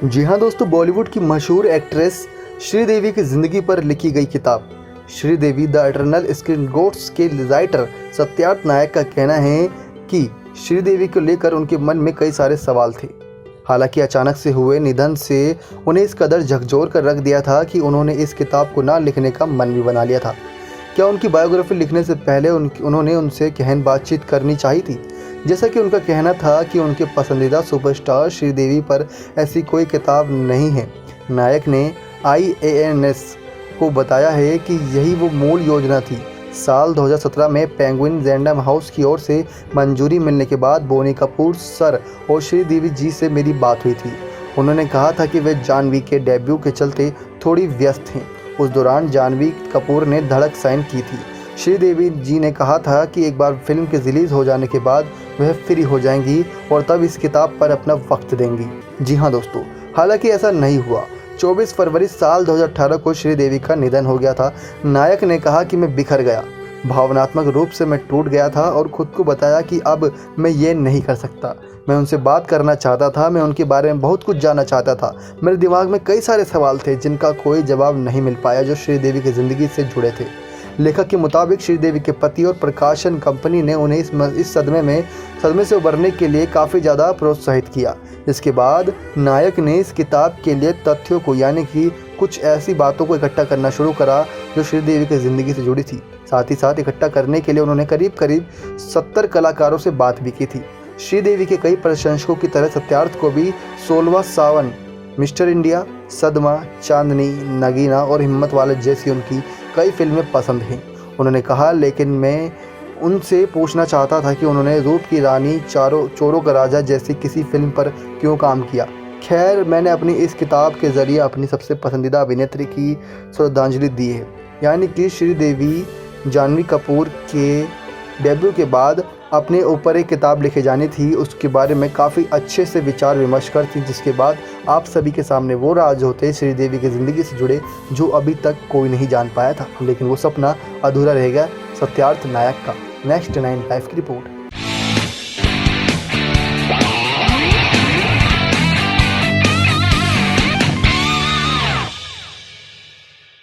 जी हाँ दोस्तों, बॉलीवुड की मशहूर एक्ट्रेस श्रीदेवी की ज़िंदगी पर लिखी गई किताब Sridevi the eternal screen goats के राइटर सत्यार्थ नायक का कहना है कि श्रीदेवी को लेकर उनके मन में कई सारे सवाल थे। हालांकि अचानक से हुए निधन से उन्हें इस कदर झकझोर कर रख दिया था कि उन्होंने इस किताब को ना लिखने का मन भी बना लिया था। क्या उनकी बायोग्राफी लिखने से पहले उन्होंने उनसे गहन बातचीत करनी चाहिए थी? जैसा कि उनका कहना था कि उनके पसंदीदा सुपरस्टार श्रीदेवी पर ऐसी कोई किताब नहीं है। नायक ने IANS को बताया है कि यही वो मूल योजना थी। साल 2017 में पेंगुइन रैंडम हाउस की ओर से मंजूरी मिलने के बाद बोनी कपूर सर और श्रीदेवी जी से मेरी बात हुई थी। उन्होंने कहा था कि वे जानवी के डेब्यू के चलते थोड़ी व्यस्त हैं। उस दौरान जानवी कपूर ने धड़क साइन की थी। श्रीदेवी जी ने कहा था कि एक बार फिल्म के रिलीज़ हो जाने के बाद वह फ्री हो जाएंगी और तब इस किताब पर अपना वक्त देंगी। जी हाँ दोस्तों, हालांकि ऐसा नहीं हुआ। 24 फरवरी साल 2018 को श्रीदेवी का निधन हो गया था। नायक ने कहा कि मैं बिखर गया, भावनात्मक रूप से मैं टूट गया था और खुद को बताया कि अब मैं ये नहीं कर सकता। मैं उनसे बात करना चाहता था, मैं उनके बारे में बहुत कुछ जानना चाहता था। मेरे दिमाग में कई सारे सवाल थे जिनका कोई जवाब नहीं मिल पाया, जो श्रीदेवी की ज़िंदगी से जुड़े थे। लेखक के मुताबिक श्रीदेवी के पति और प्रकाशन कंपनी ने उन्हें इस सदमे से उबरने के लिए काफ़ी ज़्यादा प्रोत्साहित किया। इसके बाद नायक ने इस किताब के लिए तथ्यों को, यानी कि कुछ ऐसी बातों को इकट्ठा करना शुरू करा जो श्रीदेवी की ज़िंदगी से जुड़ी थी। साथ ही साथ इकट्ठा करने के लिए उन्होंने करीब 70 कलाकारों से बात भी की थी। श्रीदेवी के कई प्रशंसकों की तरह सत्यार्थ को भी 16वां सावन, मिस्टर इंडिया, सदमा, चांदनी, नगीना और हिम्मत वाले जैसी उनकी कई फिल्में पसंद हैं। उन्होंने कहा, लेकिन मैं उनसे पूछना चाहता था कि उन्होंने रूप की रानी, चोरों का राजा जैसी किसी फिल्म पर क्यों काम किया। खैर, मैंने अपनी इस किताब के ज़रिए अपनी सबसे पसंदीदा अभिनेत्री की श्रद्धांजलि दी है, यानी कि श्रीदेवी। जानवी कपूर के डेब्यू के बाद अपने ऊपर एक किताब लिखे जानी थी, उसके बारे में काफ़ी अच्छे से विचार विमर्श करती, जिसके बाद आप सभी के सामने वो राज होते श्रीदेवी की ज़िंदगी से जुड़े जो अभी तक कोई नहीं जान पाया था। लेकिन वो सपना अधूरा रह गया सत्यार्थ नायक का। नेक्स्ट 9 लाइफ की रिपोर्ट।